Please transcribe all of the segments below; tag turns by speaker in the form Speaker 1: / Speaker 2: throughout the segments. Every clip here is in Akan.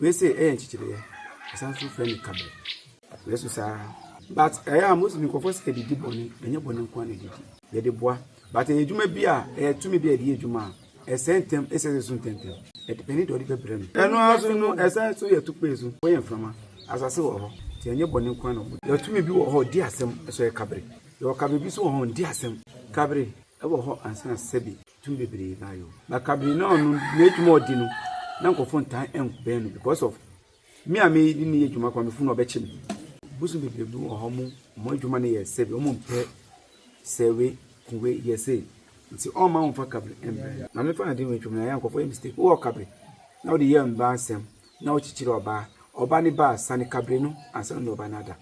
Speaker 1: we say chichire asanso friend kabe we so sa but most me ko say didi boni enye boni nko na didi ye de boa but ejuma bi a tumi bi edi ejuma sentem sun tentem depend on the brem eno aso no so ye tukpezu we yen frama asase wo ho ti enye boni nko na ye tumi bi wo ho di asem so ye kabre ye kabre bi so wo ho di asem kabre e wo ho ansan sebi tumi bebre na yo ba kabre na onu na ejuma odi no na nkofo ntan enkube no because of me ame ni ejuma kwa me fu no be chim busu bebre bu wo ho mo ejuma na ye sebi o mo mpe sewe kuwe ye say nti all ma unfa kabre embe na me fa na dey we ejuma na ya nkofo mistake wo kabre na o de ye mba asem na o chichire oba ni ba sane kabre no ansa no oba na da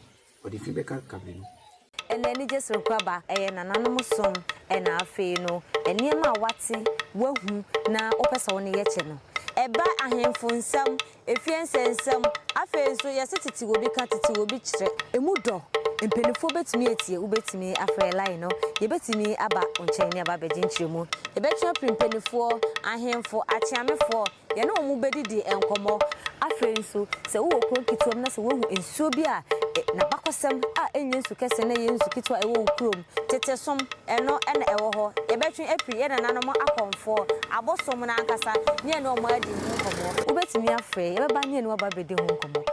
Speaker 1: o de fi be kabre no
Speaker 2: eneni je sorokwaba nananom som na afei no eniema wate wahu na opesa woni ye che no eba ahemfo nsam efiensensam afei so ye setiti obi ka titi obi kire emudo empenifo betimi etie ubetimi afei line no ye betimi aba onchen ne aba beginchiremu ye betwa primpenifo ahemfo achiamefo ye na omu bedidi enkomo afei so se wo kronkitom na se wo hu ensuo bi a na bakosem a enye nsu kese na ye nsu kitwa ewo ukrom tetesom eno na ewo ho ye betwe apri ye na nanom akonfo abosom na ankasa nye na omo adi hu nkomo ubetimi afei ye beba nye na waba bedi hu nkomo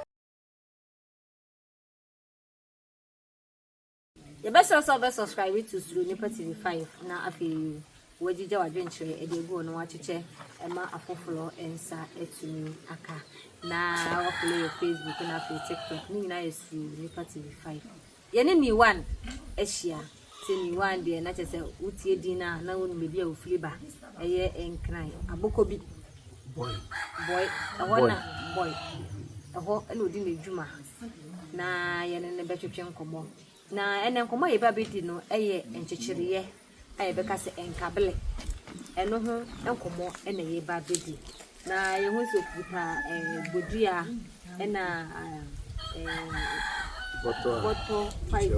Speaker 2: ye best subscribe to Zulu Nipa TV5 na afei wajija wadwenchire edegu no wachiche ema afoforo ensa etumi aka na follow your Facebook na TikTok ni na yesu Nipa TV5 ye ni one ehia te ni one de na chese utie dina na wonu mebi a ofliba eye enkran aboko bi boy awona boy aho ene odi na djuma na ye ne betwetwe nkomo na ene nkomo ye ba bedi no eye enchichiriye aye beka se enkabele eno ho enkomo ene ye ba bedi na ye ho so puta bodua ena boto fight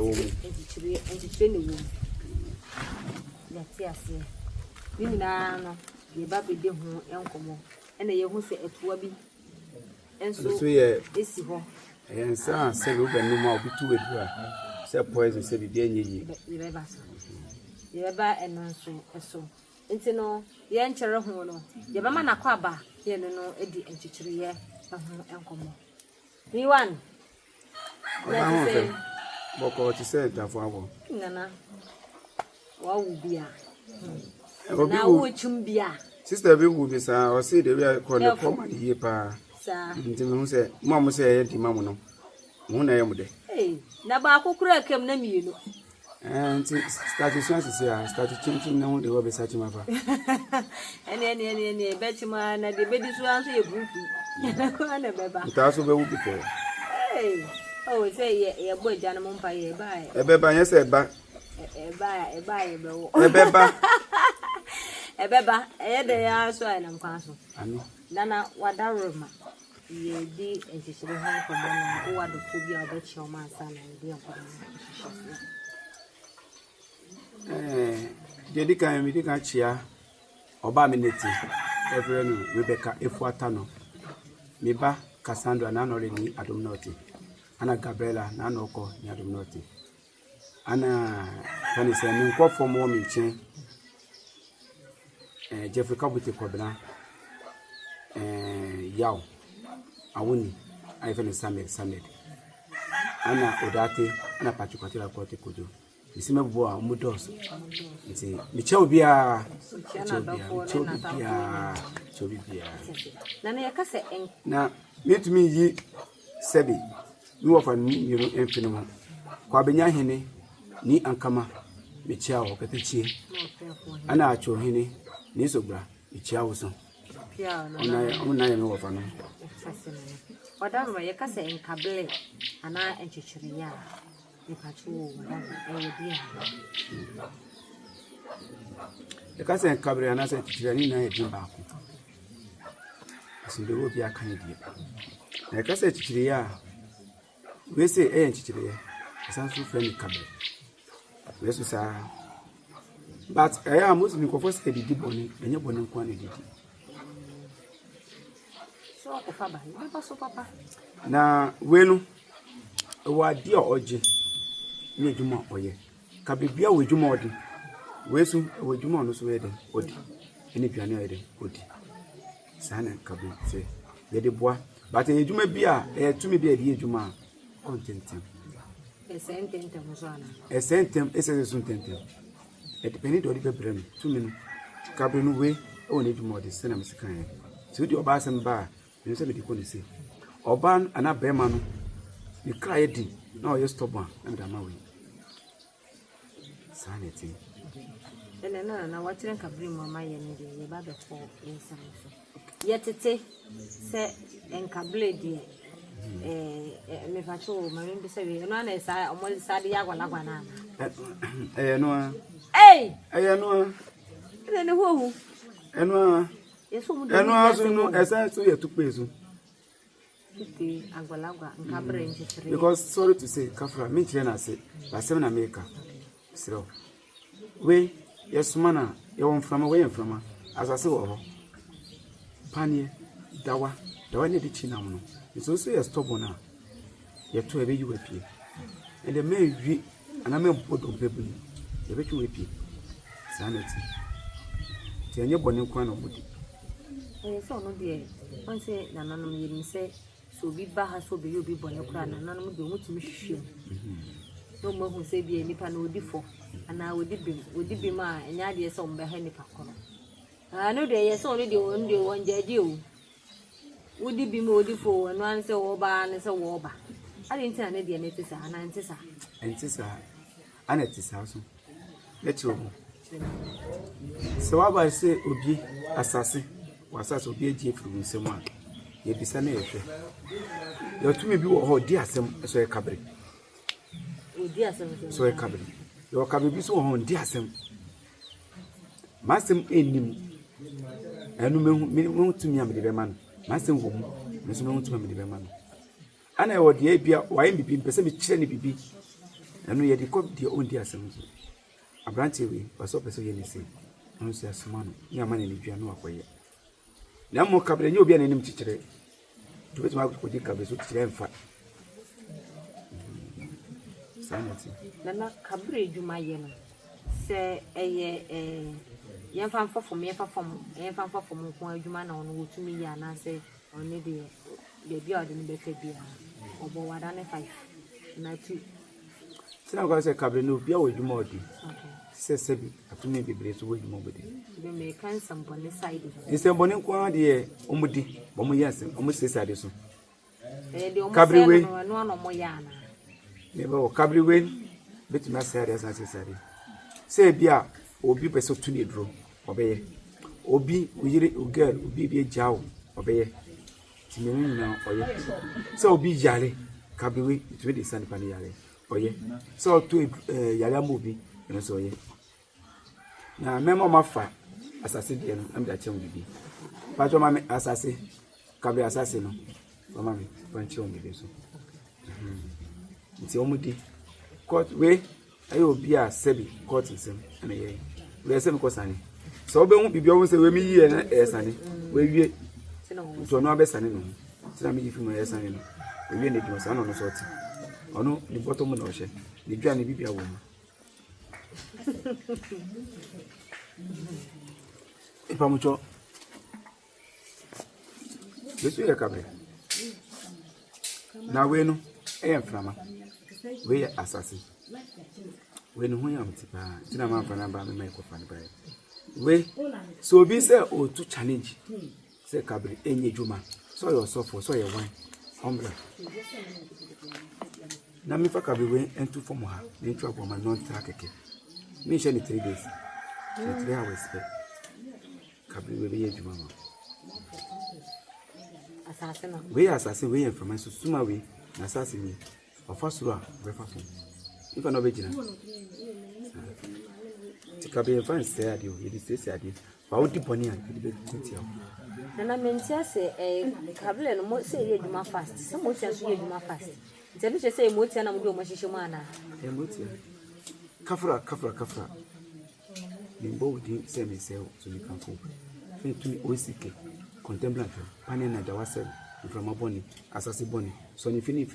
Speaker 2: enchichire ne wo ya ti ase ni na no ye ba bedi ho enkomo ene ye ho se etuwa bi enso ye esi ho ensa se lo benu ma obi tu wedua se poison se bibia nyeyi ye ba enonso eso enti no ye nkyere ho no ye ba ma nakwa ba ye no edi enchichire ye ho enkomo ni one ya se boko ti se dafo abo nana wa ubia na wo chumbia sister be wu bi sa o se de we call the form and ye pa sa nti me hu se mo se ye di mamu no mo na ye mu de na ba akukura kem na mienu nti start se ya start chinchim na hu de wo be sa chima fa ene betima na de bedi so anso ye buku na ko na beba ta so be wu bi ko oh say ye boy jana mo mpa ye ba e be ba ye se ba e ba ye be wo e be ba ebeba eyede ya so na mkwanso ami nana wadaroma ye di enchichire ho komo na o wado fobi a obechi o ma asa na ndi enkomo dedi kan mi di kan chia oba mi neti every no Rebecca Efuata no mi ba Cassandra na no ni Adom North ana Gabriela na no ko ni Adom North ana tani se mi nkofo mo mi nchen Jeffrey Kabuti Kobna yaw awuni ayefene Samed ana odate ana pachukwatira kote kojo isime bo a mudos nti michewo bia na yakase na metumi yi sebi ni wofa ni yero enfene mo kwa benya hene ni ankama michewo katechie ana acho hene ni sobra ichiawo so pia ona ye me wofa no wadaro ye kase enkabele ana enchichiri ya ni pachu wadaro bia ye kase enkabele ana se enchichiri ni na ye dimba ko asinde wo bia kan die ye kase enchichiri ya we se enchichiri ya asanso friend kabele we so sa but I am most in confess didi boni enye boni nko na didi so ofa ba e ba so papa
Speaker 1: na we no wa di oje ni adwuma oye ka bebia we adwuma odi we so we adwuma no so we de odi eni duane oye de odi sana ka be se ye de boa but adwuma bi a tumi bi a di adwuma contentem
Speaker 2: esentem so ana
Speaker 1: esentem ese so tentem e depend do di bebrem tumi no ka be no we o ne adwuma odi se na mesikan ye so di oba asem ba ni se be di ko ni se oban ana bema no ni cry di na o ye stubborn and am away sanity
Speaker 2: na watire kabri mama ye ni de ye ba be ko insan so ye tete se enkable die me fa cho ma me se we no na sa o mo sa de ya gwala gwana
Speaker 1: no no
Speaker 2: ne ho
Speaker 1: no
Speaker 2: yeso mu
Speaker 1: aso no esa so ye tupezu
Speaker 2: agwalagwa nkabre nchitre
Speaker 1: because sorry to say kafra me chire na say ba sem na America siro we yesumana ye won frama we frama asase wo ho panie dawa ne de chi na mo no so ye stubborn na ye to e be yu apie and the me wi ana me bodo bebu ye be twu apie sanity ti enye bone kwa na bodi
Speaker 2: so no de on say na nanom ye se so bi ba ha so be yo bi bone kura na nanom de omutumi hwehwem no mo hu se bi nipa na odifo ana odi ma enya de se ombe ha nipa kono no de ye so no de won jaji o odi bi ma odifo anu an se wo ba ne se wo ba ade ntina ne de ne tisa ana ntisa
Speaker 1: ana tisa so let's go so wa ba se obi asase wasase obi eji efuru nsem a ye bisa na ehwe ye tumi bi wo ho di asem so ye kabre
Speaker 2: odi asem
Speaker 1: so ye kabre yo kabre bi so ho di asem masem enim enu mehu tumi am de be man masem wo mu meso mehu tumi am de be man ana wo de bia wa yin bibi mpese me kire ne bibi enu ye de ko de on di asem so abranche we waso pese ye ni se anu se asuma no ni amane ni dua no akoye na mo kabre nyi obi ananim kikire to betu ma ko di kabre so kikire mfa sanati
Speaker 2: na kabre djuma ye no se eye yemfa fofom ko adwuma na ono wotumi ya na se oni de bia ode ni be fe bia obo wada ne 5 na 2
Speaker 1: sina ko se kabre no bia wo adwuma odi se sebi atumi bebre so wo adwuma obedi
Speaker 2: be me kan sambone side
Speaker 1: nsembone ko ade omudi bo mo yase omo sese ade so
Speaker 2: de omo se no no mo ya na
Speaker 1: me ba kabre we betumi ase ade asa sese ade se bia obi pese tu ne duro obeye obi uyire ugel obi bi jawo obeye timenu na oye se obi yale kabre we betumi de sane pa ne yale oye so to yale amobi eno so oye na memo mafa asase de no am da chem bibi pato mame asase kabre asase no mama me panche o bibi so nti omudi court we ayo obi a sebi court nsem na ye we se me ko sane so obe hu bibi o se we mi yi na sane we wie to no abe sane no tina me yifi mo ye sane no we wie na djuma sane no so ti ono ni bottom na o hye ni dua ni bibi awo mu ipamucho yesu ye kabre na we no frama we ye asase we no hu yam tipa tina ma fa na ba me mai ko fa ne ba we so bi se o to challenge se kabre enye juma so your suffer so your wine umbrella na mi fa kabre we ento form ha ni twa bo ma non track me share 3 days 3 hours kabre we be juma ma
Speaker 2: asase no
Speaker 1: we asase we information suma we na asase mi ofasuru a we fa fun if no be jina ti kabre fan say ade o ye say ade ba odi boni a ye be tintia
Speaker 2: na mentia se kabre no mo se ye juma fast se mo tia so ye juma fast nti bi se mo tia na mo do mo hihye mo ana
Speaker 1: mo tia kafra nimbo wudi se me se so ni kanko me tu osike contemplate pane na da wase from aboni asase boni so ni fini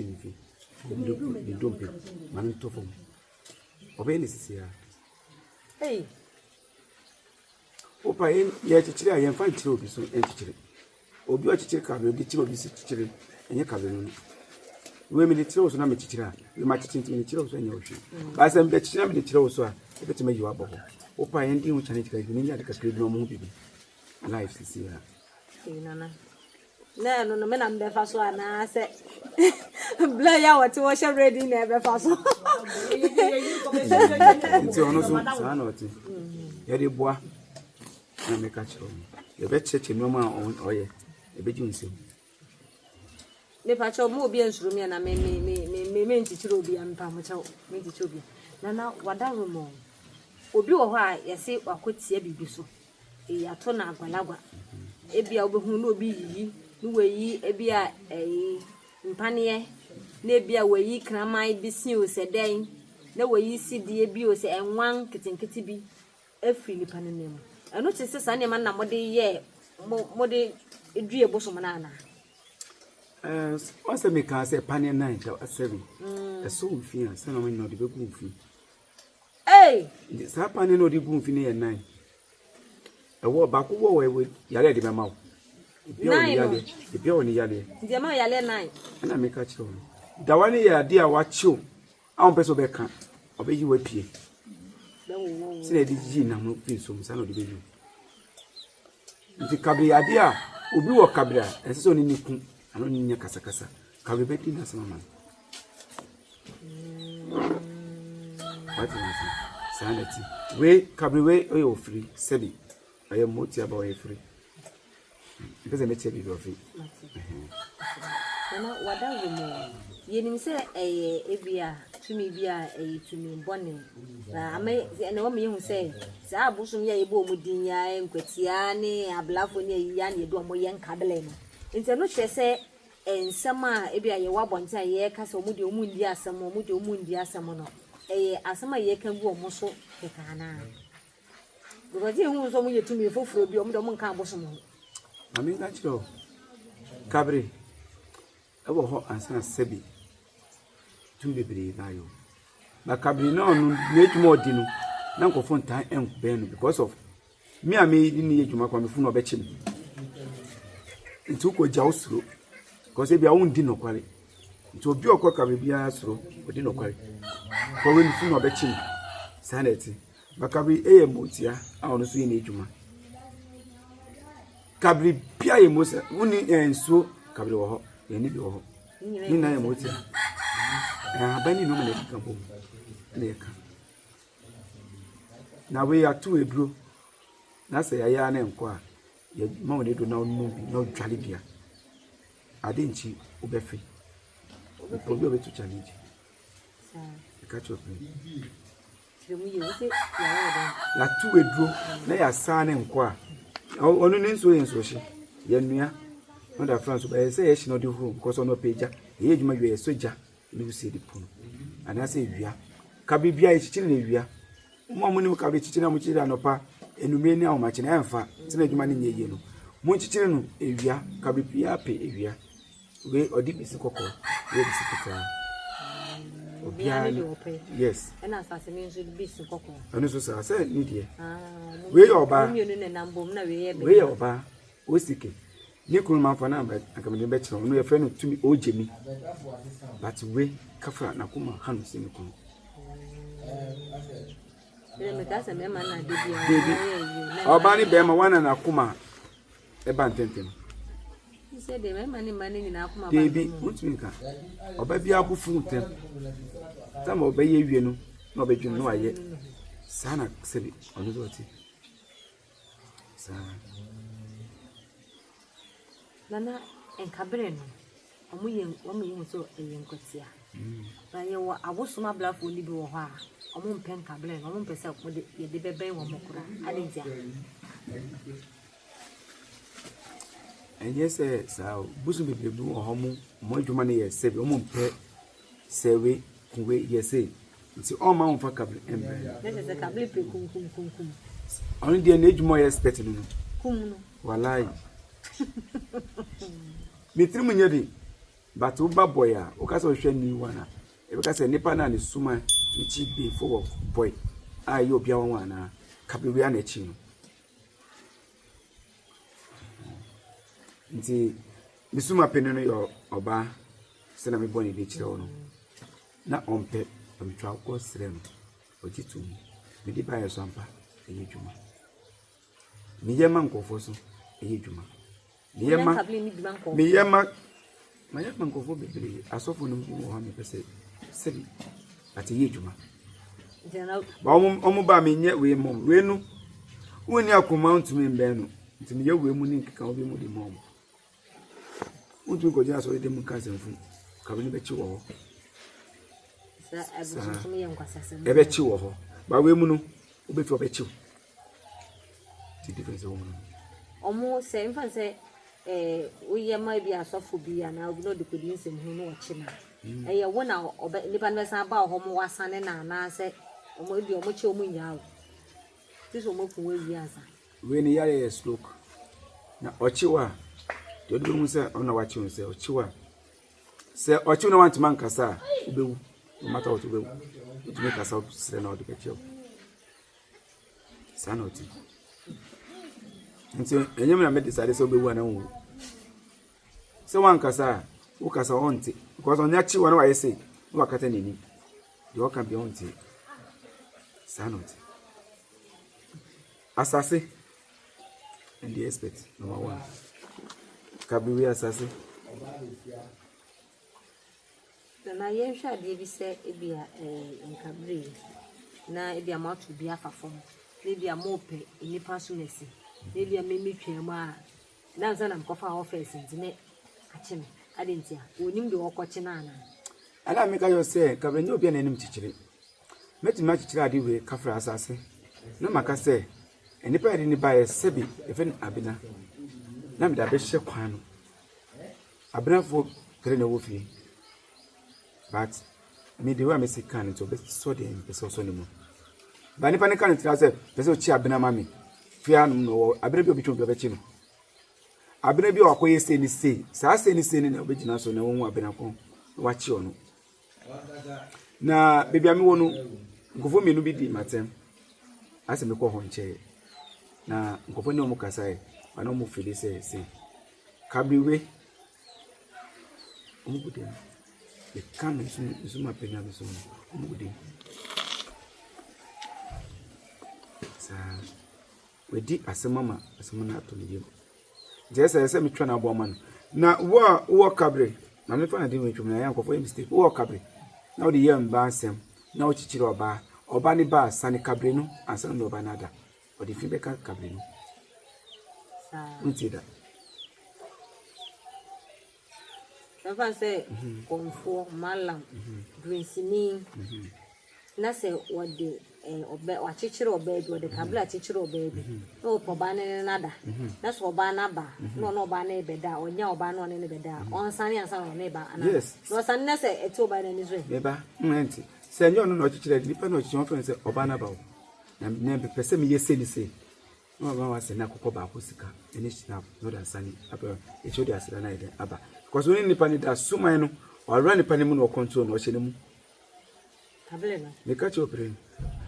Speaker 1: di dompe man to fom obe ni sisi ya
Speaker 2: hey
Speaker 1: opa ye chichire ayen fan chire obi so chichire obi o chichire ka be chire obi si chichire enye ka be no we mi chire o so na me chichire we ma chichire ni chire o so enye o hwe ba se mbe chichire me chire o so a e betima yiwa bobo opa ye ndi hu chane chika ni nya de ka kire no mo bibi life sisi ya
Speaker 2: nana no me na mbe fa so ana se bla ya wati wo she ready na be fa so
Speaker 1: nti ono so sa na oti ye de boa na me ka chiro ye be cheche no ma oye e be junse
Speaker 2: me pa cho mo obi ensuru me na me nchichiro obi ampa mo cho me nchichiro obi nana wadawo mo obi wo ho a ye se wakotie bibi so e ya to na agwalagwa ebia obehu no obi yiyi no weyi ebia mpanie na ebia weyi kramai bisi o se den na weyi sidie bi o se enwan kitinkiti bi afri ni panemu eno chese sa ne man na mode ye mode edue bosom na ana
Speaker 1: once me ka say panie 9 to 7 so mfia se no me no de be gu mfi sa panie no de gu mfi ne ye 9 ewo ba ko wo we yale de be ma wo Ibia oni yale.
Speaker 2: Ndi ma yale 9.
Speaker 1: Na me ka chiro. Da wani ya dia wa chiu. A peso be kan. Obeyi wa pie. Se na di ji na mo pinso msa na odi be yu. Ndi kabri ya dia obi wo kabra. Ense oni niku. Ano ni nya kasa kasa. Kabri be di na sama man. What is sanity? We kabri we o free. Sebi. Aye moti aba o free. Because I met you before.
Speaker 2: Nana wadawo mo yenim se ebia tumi bia tumi bone na ame na wo me hu se za abusum ya ebo omudin ya nkwatia ne ablafo ne ya ne edo mo ye nkabele no nti no hwe se ensama ebia ye wabonta ye ka se omudi omundi asem omudi omundi asem no asema ye kan bu omo so kekana because ye hu so mo ye tumi foforo bi omo do mo nka abusum
Speaker 1: Ami na chiro kabri ebo ho ansa sebi tumbebere na yo na kabri na onu na ejuma odi no na nkofo ntan enbe no because of me ame ni ejuma kwa me fu no be chim ntu ko ja osuro because e bia won di no kware ntu obi okọ kabri bia asuro odi no kware ko we fu no be chim sanity ba kabri motia a onu so ye na ejuma kabri pia ye mosa uni enso kabri wo ho ye ni bi wo ho ni na ye motia abani no me ka bo na ka na we atu eduro na se ya na enko a ye ma woni do na onu bi na odwale bia ade nchi obefe obi obetu challenge ka chope la tu eduro na ya sa na enko a onu ni nso yenso hye ye nua no da France ba say ye hye no de hu because ono peja ye edwuma wie soja ni usi di punu ana say wia ka bibia ye chichiri na wia mo ni ka be chichiri na mo chichiri anopa enumre ni awoma chi na emfa tina edwuma ni nye ye no mo chichiri no ewia ka bibia pe ewia we odi bisi kokko we bisi pita obia yes
Speaker 2: na asase mi nso bisi kokko
Speaker 1: anu so sa say ni die we oba we oba osike ni kunu manfa na akamde be chiro no ye fe no tumi ojemi but we kafa na kuma hanu se ni kunu
Speaker 2: me ka se me man na
Speaker 1: de oba ni be ma wana na kuma e ba ntentem
Speaker 2: se de me man ni na kuma ba
Speaker 1: de bi mutumi ka oba bi abufu ntem sama oba ye wie no na oba dwun no aye sana sebi onu zo ti
Speaker 2: nana enkabre no omo yin so eyenkwatia ba ye wo abosoma blafo ni bi wo ho a omo mpen kabre no omo mpese ko de ye de beben wo mokura ade ntia
Speaker 1: enye se sa busu bebrebu wo ho mo adwuma ne ye sebi omo mpe sewe kuwe ye se nti o ma won fa kabre embe
Speaker 2: ne se kabre pe kum
Speaker 1: oni de na adwuma ye expect no
Speaker 2: kum no
Speaker 1: wallahi Mitri munyedi but uba boya ukasa ohwe ni wana e be kasa nipa na ne suma chi be for boy ayi obi awon ana kabewe ana chi no nti misuma penu no yo oba se na me boni de chire wono na ompe amtwa ko sire no ojitu me di ba yeso ampa eye djuma mi yema nkofo so eye djuma mi yema Maya mankofo bebere asofo no wo ha me pese sebi ati ye djuma ba omo ba me nye we mom we nu woni akoma ntumi mbe no ntimi ye we mu ni nkeka obi mu di mom utu ko jina so de mu kanse mfu ka bi be chi wo ho e be chi wo ho ba we mu no obi fi obi chi ti difference wo mu
Speaker 2: omo se mfa se we ma bi asofo bi ana obi no de kodi nsem hu no ochi na ye wona oba nipa no san ba ho mo wasane na na se omo di omo chi omo nya o ti so mo fu we wi asa
Speaker 1: we ni yare stroke na ochi wa to do mu se ona wa chi se ochi wa se ochi na want man kasa ubewu no matter what ubewu to make us sire na odike chi sanoti nti enyem na me decide se ubewu na wo se wan kasa wo kasa onti because onya chi wa na wa yese wo akata nini de wo kan bi onti sanoti asase and the expert number 1 kabiwi asase
Speaker 2: na yen hwa de bi se ebia nkabri na ebia matu bi afafom na ebia mope nipa so nesi na ebia memi twam a na nza na mkofa office ntine achime adentia onim de okoche na ana
Speaker 1: ala me ka yo se kabri nyo bia na enim chichire meti ma chichire ade we kafra asase na maka se enipa ede ni bae sebi even abina na me da be hye kwan no abina fo kere na wo fie but me de wa me sikan to be so de be so ni mo ba nipa ne kan tira se be so chi abina ma me fia no abina bi obi tun be chi no abina bi akoye se ni se sa se ni se ni na obegina so na won abina ko wa chi ono na bebi ami wonu ngofo menu bi di matem ase me ko ho nche na ngofo ni omukasa e ana omu fili se kabiwe omugude e kan suma penya be so omugude sa wedi asemama asemana to liye jesa se metwa na abo man na wo kabre na me fa na di wetwa na yan nkofo mistake wo kabre na wo di yam ba asem na wo chichire oba ni ba sani kabre no ansa no oba na da o di fi be ka kabre no ntida
Speaker 2: Evan say konfo malam drinsini na se wode obe wa chichire obe bi wode kabla chichire obe bi no poba ne nada na so oba na ba no oba na ebeda onya oba na ne beda onsani ansa no ne ba ana no san na se eti oba na ni zo
Speaker 1: beba enti se nyo no chichire di pa no chichire on se oba na ba o na ne pese me yese ni se no ba wa se na kokko ba ko sika eni snap no da sani apa e chodi asira na ide aba because when nipa ni da suma no or run nipa ni mu no control no che ne mu
Speaker 2: kabele na
Speaker 1: me ka che opere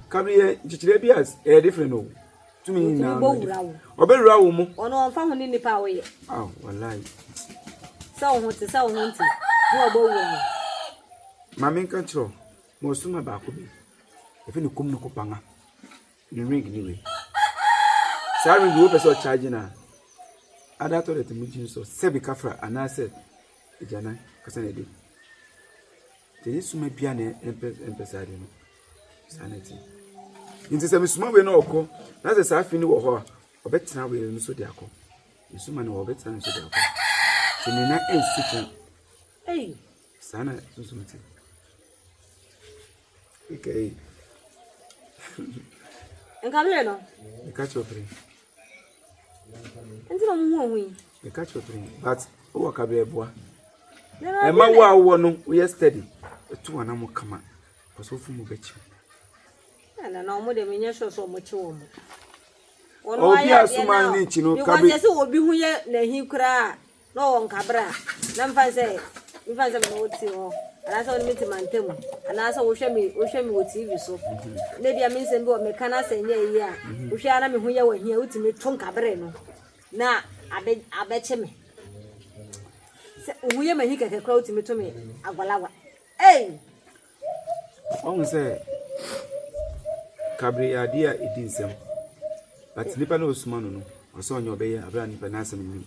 Speaker 1: kabele chichire bi as e different no to me na obewura wo mu
Speaker 2: ono onfa ho ni nipa wo ye
Speaker 1: wallahi
Speaker 2: sa wo nti wo obewura
Speaker 1: ma me ka chro mo suma ba ko bi e fe ni kum no ko panga ni ring ni we sa ring wo person charge na ada to let me so sebi kafra anase ejana kasa na de teni suma bia na empesade no sanity nti se misuma we na okọ na se sa afini wo ho obetina we no so de akọ misuma na obetina no so de akọ teni na ensika sana susumti okay
Speaker 2: Nkabele no
Speaker 1: catch your brain
Speaker 2: nti no mu hu
Speaker 1: the catch your brain but wo kabele boa e ma wo no we steady to ana mo kama ko so fu mu bechi
Speaker 2: na mo de menye so mo chi wo mo
Speaker 1: obi asuma ni chi no
Speaker 2: kabri because say obi hu ye na hi kura no won kabra na mfa say me oti ho ana say me ti mantem ana say wo hwe me wo TV so na bia me nsem bi o me kana say nya yi a wo hwe ana me hu ye wa hia utimi ton kabre no na abeche me se hu ye ma hi keke kura utimi to me agwalawa
Speaker 1: on say kabri adia idinsem but nipa no osuma no oso onye obeye abra nipa na asem ni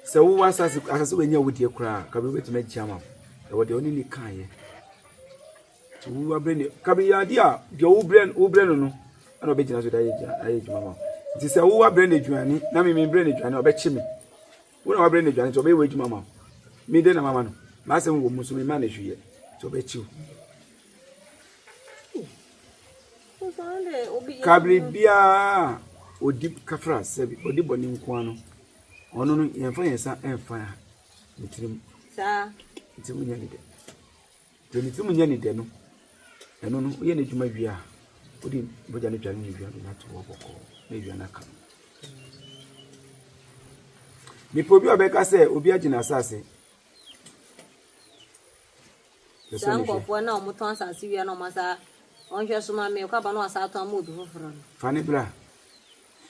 Speaker 1: se wo asase we nya wodie kura kabri betime jama e wode oni ni kan ye to wo abra ni kabri adia de wo bre no ana obegina so da ye juma ma ti se wo abra na juani na me bre na juani obechi me wo na abra na juani to obe we juma ma me de na mama no ma asem wo musu me ma na hwiye to obechi kabri bia odi kafra sebi odi boni nko ano ono no yemfa yensa enfa ntirim
Speaker 2: sa
Speaker 1: ntimu nya ni de ntimu nya ni de no eno no ye na djuma bia odi boja ne dwane ni bia na to oboko na bia na ka mi pobi obeka se obi agina asase
Speaker 2: sanko na omuton asase wi na omasa onhwe soma me kwa ba no asato amodu foforo
Speaker 1: fane bra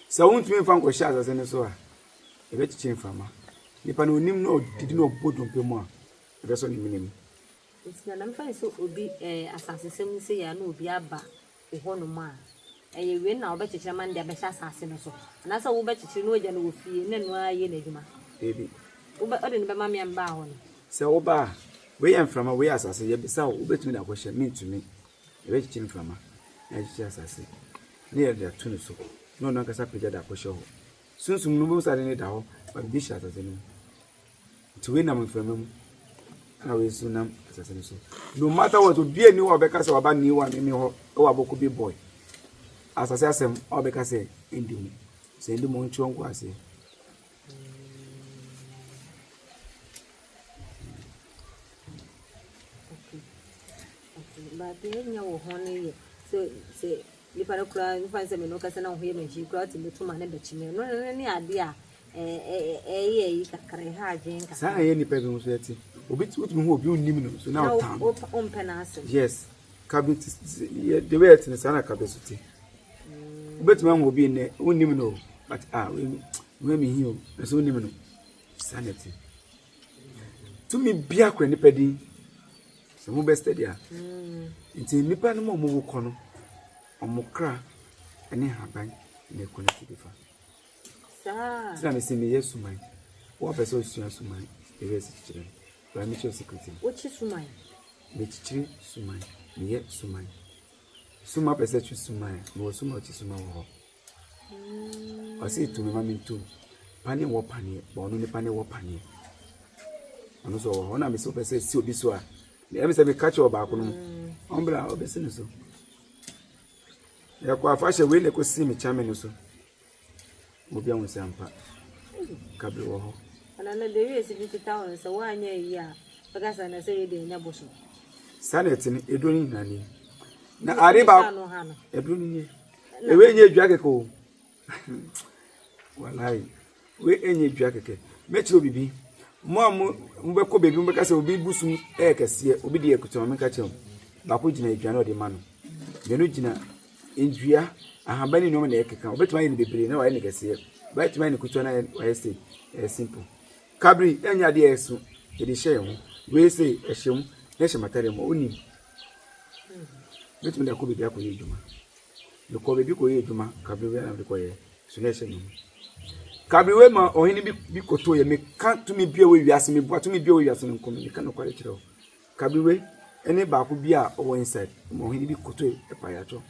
Speaker 1: sa wuntumi fa nko sha asase ne so a ebe chiche mfama nipa no onim no didi no bodompe mu a ebe so ni minim
Speaker 2: isna na mfa so obi asase sem se ya na obi aba ho no ma eye we na obechiche man de abesha asase no so na sa wo bechiche no oja no ofie na no aye na adwuma
Speaker 1: baby
Speaker 2: wo ode ne be ma me mba ho no
Speaker 1: se wo ba we yam frama we asase ye bisa wo betumi na kwhye mintumi ebe chiche mfama na chiche asase ne ye da tunu so no no kasa peja da kwhye ho sunsun no bo sare ne da ho ba bi sha asase no to we na mframa mu na we sunam asase no so no matter what obi ani wo be kasa wa ba ni wa me ho e wa boku bi boy asase asem o be kasa endimu se endimu nchi onko ase
Speaker 2: ba de nya wo ho ne ye se ni para kura ni fa se me no kasa na ho ye manchi kura ti metuma na da chime no ne ade a ye kakare ha ajen ka
Speaker 1: sa ye ni pe bi so eti obi utumi hu obi unnim no so na o tam
Speaker 2: o mpena ase
Speaker 1: yes kabit the way it is na kabesuti obetuma hu obi ne unnim no but we me hi o so unnim no sanity tumi bia kra ni pedi so mo best dia nti nipa no mo wo kono omukra ene haban ne connect difa sa me simi yesu mai wo person suya sumai e we si chire ba mi cho secret
Speaker 2: wo chi sumai
Speaker 1: me chichire sumai me ye sumai suma pese chu sumai mo suma chi suma wo o si tu me ma mi tu pani wo pani bo no ni pani wo pani ono so ho na me so pese si obi so a me se me catch oba ko no ombra obesi no so ya kwa fashe we ne ko si me chame no so mo bia won se ampa kabri wo ho
Speaker 2: ana na de we si bi tawo so wa anya yi a baka sa na se de nya boso
Speaker 1: sanet ni edoni nani na ariba edoni ni ewe nye dua keke wallahi we enye dua keke mechi obibi mo mbe ko bebi mbe ka se obi busu kese obi de ekuto me ka chem ba ko gina edua na ode ma no de no gina endua ahabani no na ekeka obetuma yin bebre na wa yin kese ba etuma yin kuto na wa say simple kabri enya de esu e de share ho we say ehyem na hye matare mo oni betuma da ko bebi akoye eduma no ko bebi ko ye eduma kabri we na de ko ye so na hye no kabri we ma ohini bi koto ye me kan to me bia we wiase me bua to me bia we wiase no ko me kan no kware kire o kabri we ene ba ko bia o inside mo ohini bi koto e pa ya to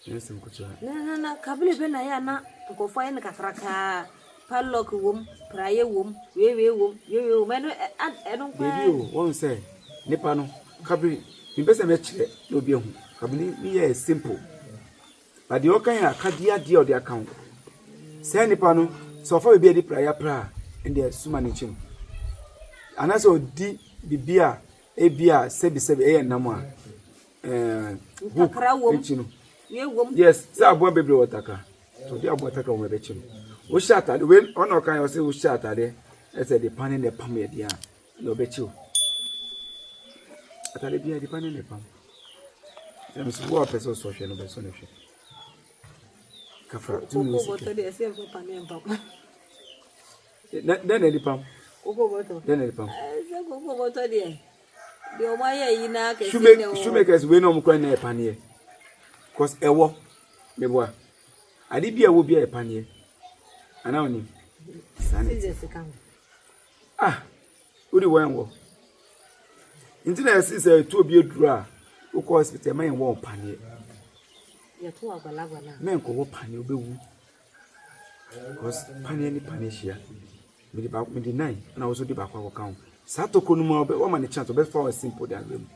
Speaker 1: yes mkoto
Speaker 2: na kabri be na ya na ko fa ene kakraka padlock wom praye wom we wom ye wom eno kwa
Speaker 1: baby o won say nipa no kabri mi be se me kire no bi ehu kabri mi ye simple but the okan akadia dia o de account say nipa no so fa be di prayer pra and the suma ni chim anaso di bibia ebia sebi e nam a yes, say abo bebre wataka. So the abo wataka we be chim. O shata the way on kan you say o shata there. I said the pan in the pam here dia. No be chill. Atale bia the pan in the pam. Dem so wo person so hwe no be so no hwe. Kafra tu no so. Then the pam. Then the pam. Shoemakers we no mo kwan na pan here. Cause ewo me boa. Ade bia wo bia e pan here. Ana oni. Ah, udi wo. Intina say to obi eduru a wo ko hospital man wo pan here.
Speaker 2: Ya to agbalagba
Speaker 1: Men ko wo pan obewu. Cause pan here ni pan here. Me di 9 na wo so di ba kwa wo kan. Sato ko no ma wo ma ne chance be for simple than them.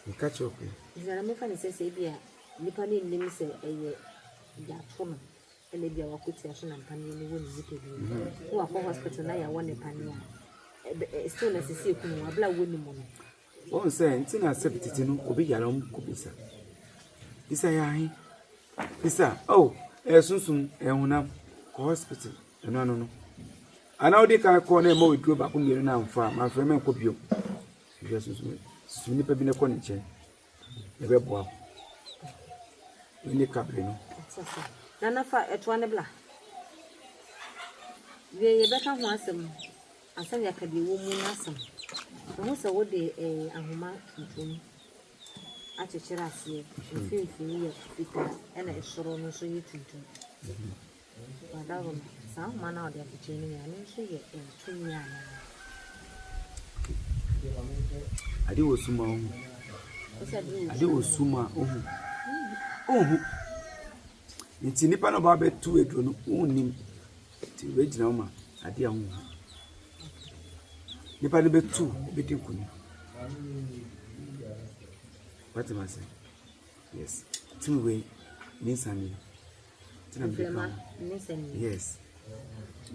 Speaker 1: You catch up.
Speaker 2: Zara me fa ne say bia nipa ni nim say eye ya to no. Ele bia wa kuti aso na pan ni wo ni nipa bi. Wo akọ hospital na ya wo ne pan ya. Still na sisi ekunu abla wo ni mo no.
Speaker 1: Won say ntina accept titi no obi yara m ko bisa. Bisa ya hin. Bisa oh sunsun ehunam ko hospital no. Ana odi kan ko na mo wedro ba ko miru na amfa ma fra men ko bio. Jesus suni pa bi ne ko ne che. E be boa. Ni kabre no.
Speaker 2: Nana fa etwa ne bla. Ye beka ho asem. Asem yakade wo mu nasem. Wo se wo de ahoma tuntum. Achechira ase. Mfimfini ya fita ena esoro no so yituntum. Wadawo sa mana odi aficheni ni ani so ye tunya na.
Speaker 1: Ade wo suma ohu. Ade wo suma ohu. Ohu. Nti nipa no ba betu edro no onnim. Ti we gina ma ade ahu. Nipa no betu bedi kunu. What am I saying? Yes. Two way means I mean. Yes.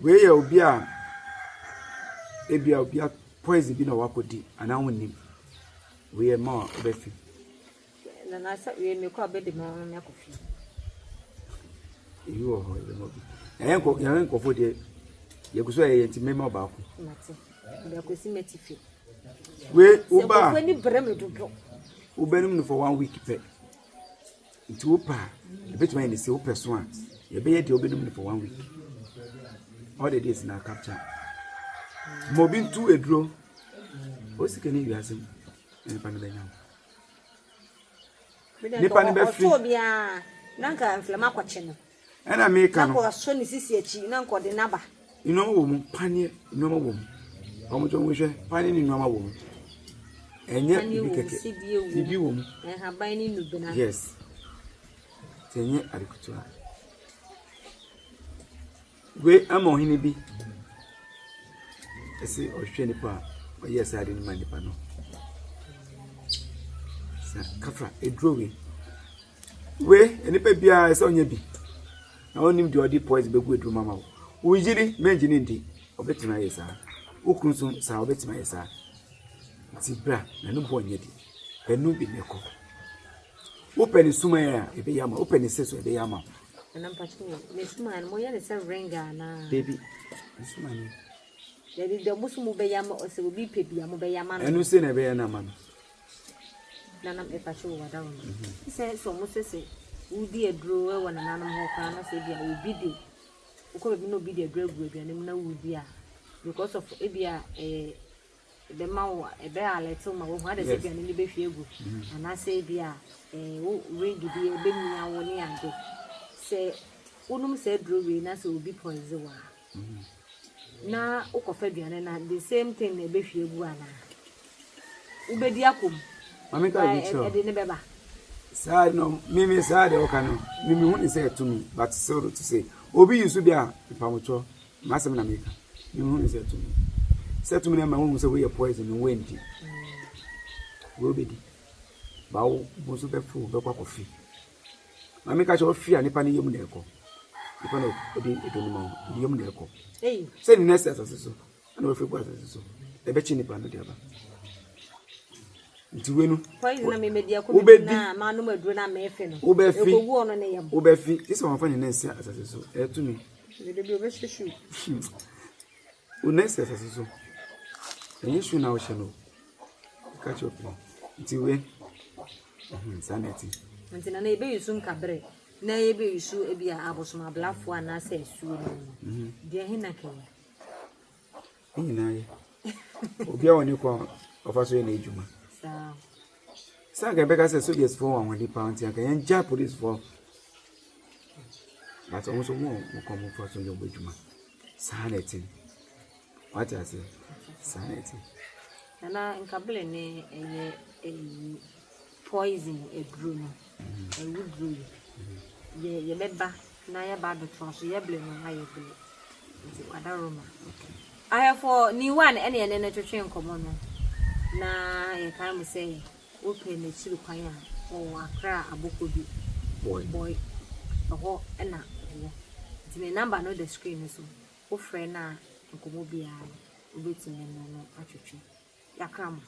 Speaker 1: We ya obi a ebia obi a poison bi na wakodi ana wonnim. We ma obefi.
Speaker 2: Na sa we me ko abedi ma me akofi.
Speaker 1: You ho e mo bi. Yanko fo de ye guso ye nti me ma ba ko.
Speaker 2: Mate. Be ko si metifi.
Speaker 1: We uba.
Speaker 2: Se ko ni brem dodo.
Speaker 1: Ubenim no for 1 week pe. Nti upa, e betima ni se upa so a, ye be ye de ubenim no for 1 week. All the days na capture. Mobi ntu edro. O sike ni wiasem. Nipa no benya. Nipa ni be fi.
Speaker 2: O bia nanka inflama kwache no.
Speaker 1: Ena me ka no.
Speaker 2: Na ko so ni sisi achi na nko de naba.
Speaker 1: Ino wo mu panie, ino wo mu. Omo jo mo hwe, panie ni ino ma wo mu. Enye bi keke. Bibi wo mu.
Speaker 2: Haban ni nubena.
Speaker 1: Yes. Tenye alikutua. We ama ohini bi. Ese ohwe nipa, oye sade ni manipa no. Sa kafra edro we. We enipa bia ese onye bi. Na onim de odi poise begu edro mama wo. Ujiri menjini ndi. Obetima yesa. Ukunsun sa obetima yesa. Tibra na no bonye di penu bi neko open suma ya ebe yama open seso ebe yama
Speaker 2: na mpacho me suma mo ya ne se ringa na
Speaker 1: baby suma ni
Speaker 2: de musu mu be yama o se obi pebi am be yama
Speaker 1: enu se na ebe ya na ma
Speaker 2: na mpacho wada wo se so mo se udi edro e wona nanam ho kan na se bia obi de uko be no bi de edro egu aduane na wudi a because of ebia the maw ebe aleto ma wo hade se bia ni be hwe egu ana se bia wo ring bi ebe mia wo ni ade se unum se drowe na se obi poison wa na ukofa duane na the same thing na ebe hwe egu ana ubedi akom
Speaker 1: mami ka bi cho
Speaker 2: ede ne beba
Speaker 1: sa no mimi sa de oka no mimi hu ni say to me but so to say obi yusu bia ipamocho masem na meka mimi hu ni say to me say to me na ma hu say we poison we ndi we obedi ba wo boso be fu be kwa kofi mami ka cho fi ani pa ni yemu na eko nipa no odi edoni ma ni yemu na eko
Speaker 2: eh
Speaker 1: say ni next asase so na we fi kwa asase so e be chi nipa no de aba nti we no
Speaker 2: poison na me media ko na ma no maduro na me efe no ekogu ono ne yam
Speaker 1: obefi this one fa ni nse asase so etu mi
Speaker 2: de bi obehwehwe
Speaker 1: unese asase so enye shu na o she no catch up nti we sanity
Speaker 2: nti na ebe yusu nkabre na ebe yusu ebia abosoma blafo ana se esuo no de hina ke
Speaker 1: ni na ye obi a woni ko ofaso ye na ejuma sa ga beka se soldiers for one when the pound ya kan ja police for but almost mo come for so your ejuma sanity what I say sanity
Speaker 2: na nkable ne poison edru no woodru ye beba na ya ba do trust ye ble no ha ye ble nti wadaroma I have for ni one any na twetwe nkomo no na ye kan mo say open na chiru kwan a o akra abokobi boy oho na wo nti me number no the screen so wo frɛ na nkomo bia obetime no atwetwe yakram